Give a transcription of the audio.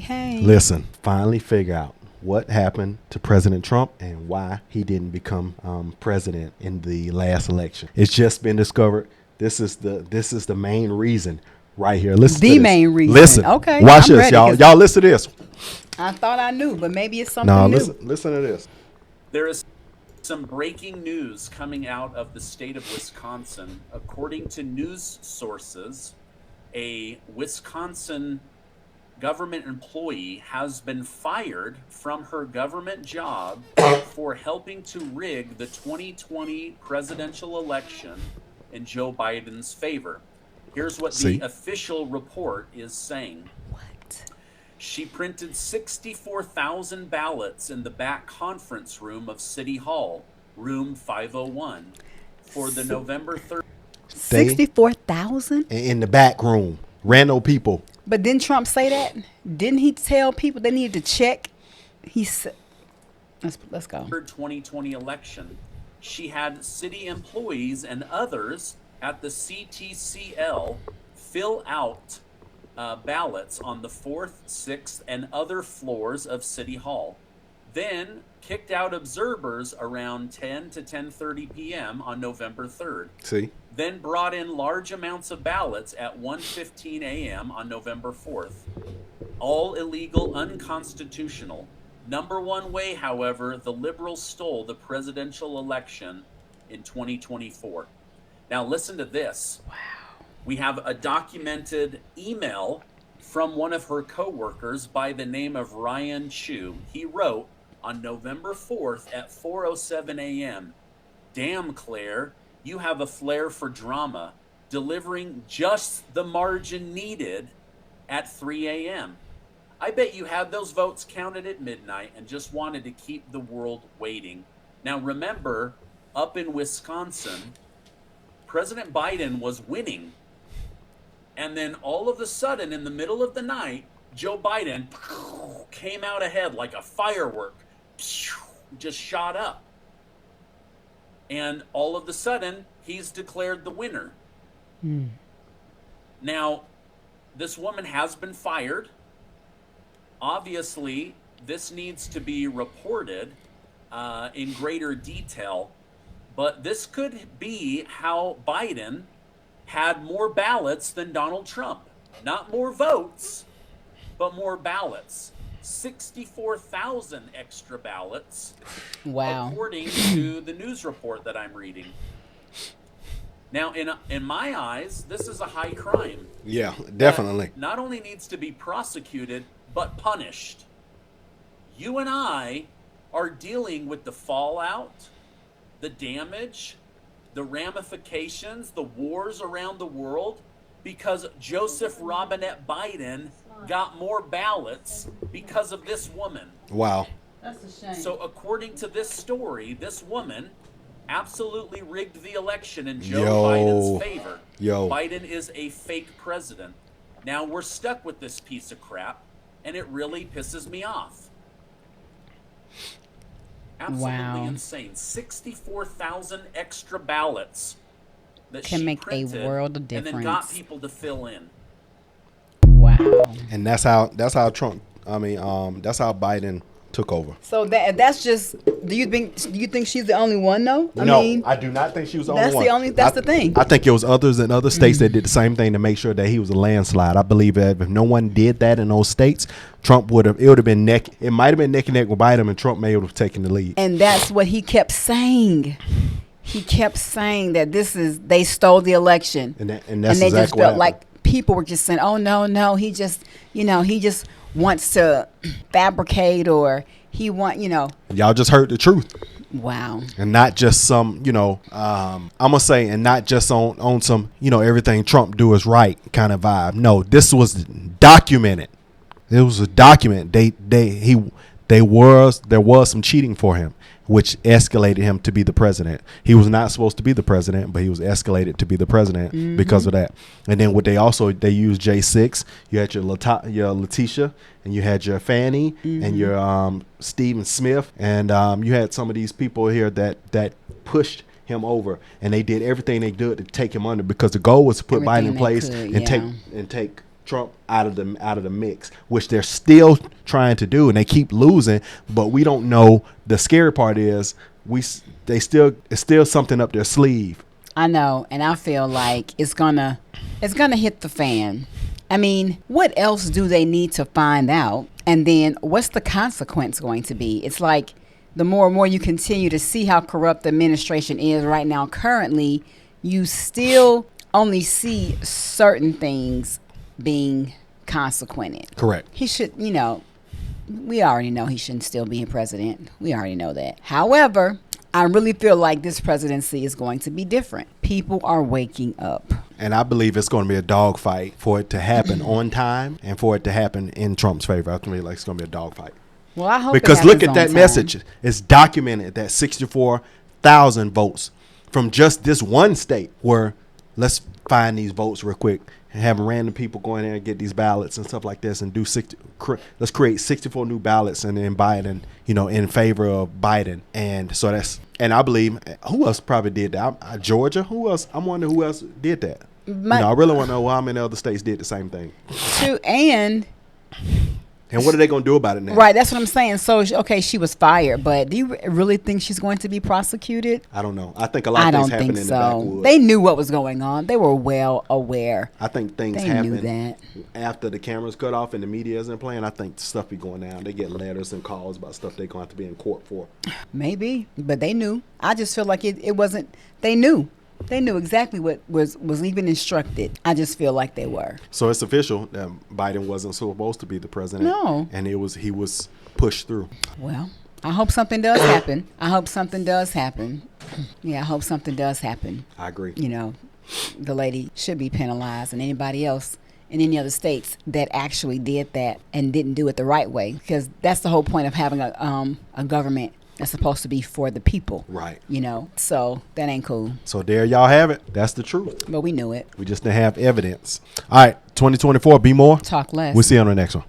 hey. Listen, finally figure out what happened to President Trump and why he didn't become president in the last election. It's just been discovered. This is the main reason right here. Listen to The this. main reason. Listen. Okay, Watch I'm this, ready, y'all. 'cause Y'all listen to this. I thought I knew, but maybe it's something No, new. listen to this. There is some breaking news coming out of the state of Wisconsin. According to news sources, a Wisconsin government employee has been fired from her government job for helping to rig the 2020 presidential election in Joe Biden's favor. Here's what the official report is saying. What? She printed 64,000 ballots in the back conference room of City Hall, room 501, for the November 3rd. 64,000? In the back room. Random people. But didn't Trump say that? Didn't he tell people they needed to check? He said, let's go. 2020 election. She had city employees and others at the CTCL fill out ballots on the 4th, 6th, and other floors of City Hall. Then kicked out observers around 10 to 10:30 p.m. on November 3rd. See? Then brought in large amounts of ballots at 1:15 a.m. on November 4th. All illegal, unconstitutional. Number one way, however, the liberals stole the presidential election in 2024. Now listen to this. Wow. We have a documented email from one of her coworkers by the name of Ryan Chu. He wrote on November 4th at 4:07 a.m., "Damn, Claire, you have a flair for drama, delivering just the margin needed at 3 a.m. I bet you had those votes counted at midnight and just wanted to keep the world waiting." Now remember, up in Wisconsin, President Biden was winning. And then all of a sudden, in the middle of the night, Joe Biden came out ahead like a firework, just shot up. And all of a sudden, he's declared the winner. Now, this woman has been fired. Obviously, this needs to be reported in greater detail. But this could be how Biden had more ballots than Donald Trump. Not more votes, but more ballots. 64,000 extra ballots. Wow. According to the news report that I'm reading. Now, in my eyes, this is a high crime. Yeah, definitely. Not only needs to be prosecuted, but punished. You and I are dealing with the fallout, the damage, the ramifications, the wars around the world, because Joseph Robinette Biden got more ballots because of this woman. Wow. That's a shame. So according to this story, this woman absolutely rigged the election in Joe Biden's favor. Biden is a fake president. Now we're stuck with this piece of crap, and it really pisses me off. Absolutely insane. 64,000 extra ballots that can she make printed a world of difference. and then got people to fill in. Wow. And that's how Trump. That's how Biden took over. So that's just. Do you think she's the only one though? I do not think she was the only one. That's the thing. I think it was others in other states that did the same thing to make sure that he was a landslide. I believe that if no one did that in those states, Trump would have. It would have been neck. It might have been neck and neck with Biden, and Trump may have taken the lead. And that's what he kept saying. He kept saying that they stole the election, and that's they exactly just what felt happened. like people were just saying, "Oh no, he just wants to fabricate, or he Y'all just heard the truth." Wow. And not just some, I'm gonna say, and not just on some, everything Trump do is right kind of vibe. No, this was documented. It was a document. There was some cheating for him, which escalated him to be the president. He was not supposed to be the president, but he was escalated to be the president because of that. And then what they used J6. You had your Letitia, and you had your Fannie, and your Stephen Smith, and you had some of these people here that pushed him over, and they did everything they did to take him under, because the goal was to put Biden in place and take Trump out of the mix, which they're still trying to do, and they keep losing. But we don't know. The scary part is it's still something up their sleeve. I know, and I feel like it's gonna hit the fan. I mean, what else do they need to find out? And then what's the consequence going to be? It's like the more and more you continue to see how corrupt the administration is right now, currently, you still only see certain things being consequented. Correct. He should, we already know he shouldn't still be president. We already know that. However, I really feel like this presidency is going to be different. People are waking up. And I believe it's going to be a dogfight for it to happen on time and for it to happen in Trump's favor. I feel like it's going to be a dogfight. Well, I hope because look at that message. It's documented that 64,000 votes from just this one state where let's find these votes real quick and have random people go in there and get these ballots and stuff like this and do let's create 64 new ballots and then Biden, in favor of Biden. And so and I believe who else probably did that? Georgia. Who else? I'm wondering who else did that. I really want to know how many other states did the same thing. And what are they going to do about it now? Right, that's what I'm saying. So, okay, she was fired, but do you really think she's going to be prosecuted? I don't know. I think a lot of things happened in the backwoods. They knew what was going on. They were well aware. I think things happen after the cameras cut off and the media isn't playing. I think stuff be going down. They get letters and calls about stuff they're going to have to be in court for. Maybe, but they knew. I just feel like it wasn't. They knew. They knew exactly what was even instructed. I just feel like they were. So it's official that Biden wasn't supposed to be the president. No. And he was pushed through. Well, I hope something does happen. Yeah, I hope something does happen. I agree. The lady should be penalized, and anybody else in any other states that actually did that and didn't do it the right way, because that's the whole point of having a government that's supposed to be for the people. Right. So that ain't cool. So there y'all have it. That's the truth. But we knew it. We just didn't have evidence. All right, 2024, be more. Talk less. We'll see you on the next one.